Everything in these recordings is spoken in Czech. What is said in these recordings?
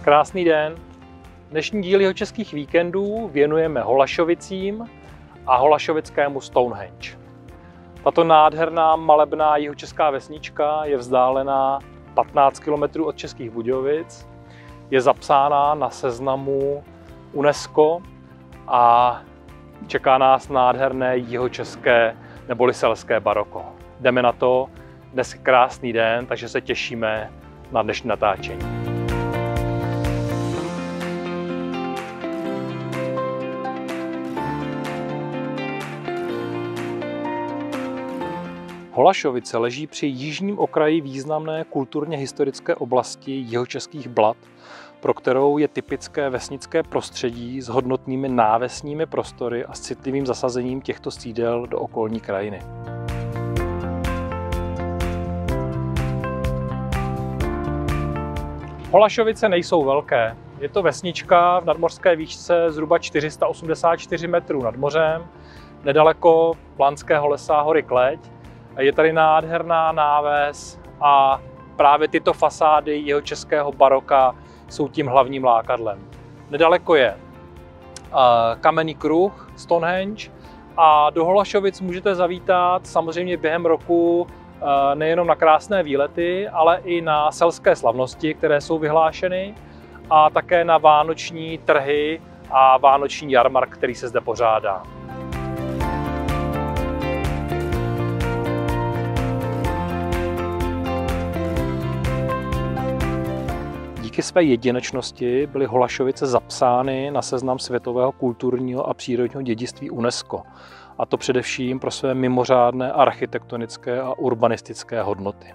Krásný den. Dnešní díl Jihočeských víkendů věnujeme Holašovicím a holašovickému Stonehenge. Tato nádherná malebná jihočeská vesnička je vzdálená 15 km od Českých Budějovic. Je zapsána na seznamu UNESCO a čeká nás nádherné jihočeské neboli selské baroko. Jdeme na to, dnes je krásný den, takže se těšíme na dnešní natáčení. Holašovice leží při jižním okraji významné kulturně historické oblasti Jihočeských Blat, pro kterou je typické vesnické prostředí s hodnotnými návesními prostory a s citlivým zasazením těchto sídel do okolní krajiny. Holašovice nejsou velké. Je to vesnička v nadmořské výšce zhruba 484 metrů nad mořem, nedaleko Blanského lesa hory Kleť. Je tady nádherná náves a právě tyto fasády jihočeského baroka jsou tím hlavním lákadlem. Nedaleko je kamenný kruh Stonehenge a do Holašovic můžete zavítat samozřejmě během roku nejenom na krásné výlety, ale i na selské slavnosti, které jsou vyhlášeny, a také na vánoční trhy a vánoční jarmark, který se zde pořádá. Díky své jedinečnosti byly Holašovice zapsány na seznam světového kulturního a přírodního dědictví UNESCO, a to především pro své mimořádné architektonické a urbanistické hodnoty.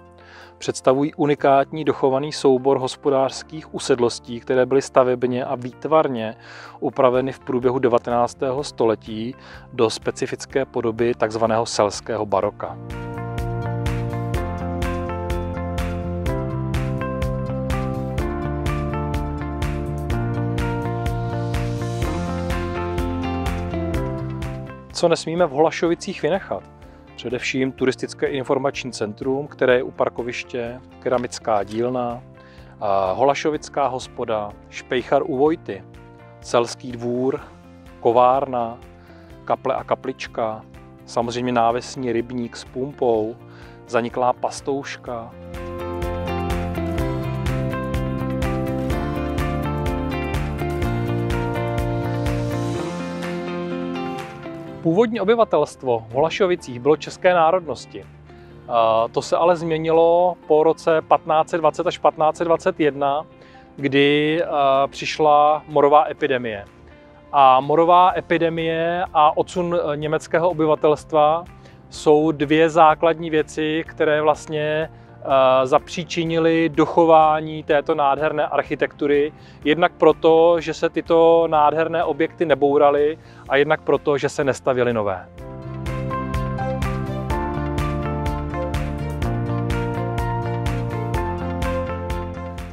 Představují unikátní dochovaný soubor hospodářských usedlostí, které byly stavebně a výtvarně upraveny v průběhu 19. století do specifické podoby tzv. Selského baroka. Co nesmíme v Holašovicích vynechat? Především turistické informační centrum, které je u parkoviště, keramická dílna, holašovická hospoda, špejchar u Vojty, selský dvůr, kovárna, kaple a kaplička, samozřejmě návesní rybník s pumpou, zaniklá pastouška. Původní obyvatelstvo v Holašovicích bylo české národnosti. To se ale změnilo po roce 1520 až 1521, kdy přišla morová epidemie. A morová epidemie a odsun německého obyvatelstva jsou dvě základní věci, které vlastně zapříčinily dochování této nádherné architektury, jednak proto, že se tyto nádherné objekty nebouraly, a jednak proto, že se nestavěly nové.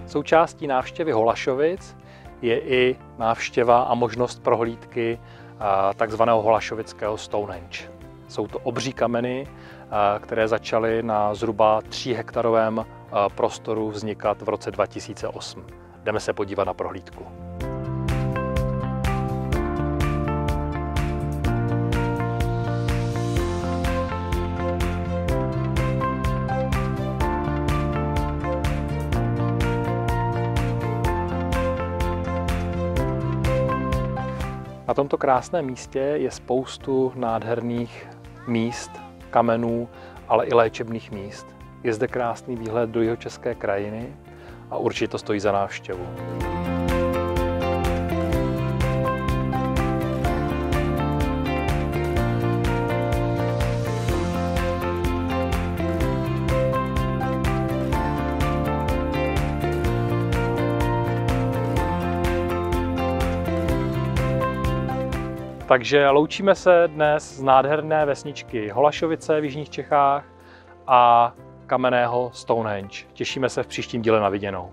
Součástí návštěvy Holašovic je i návštěva a možnost prohlídky takzvaného holašovického Stonehenge. Jsou to obří kameny, které začaly na zhruba 3-hektarovém prostoru vznikat v roce 2008. Jdeme se podívat na prohlídku. Na tomto krásném místě je spoustu nádherných míst, kamenů, ale i léčebných míst. Je zde krásný výhled do jihočeské krajiny a určitě to stojí za návštěvu. Takže loučíme se dnes z nádherné vesničky Holašovice v jižních Čechách a kamenného Stonehenge. Těšíme se v příštím díle na viděnou.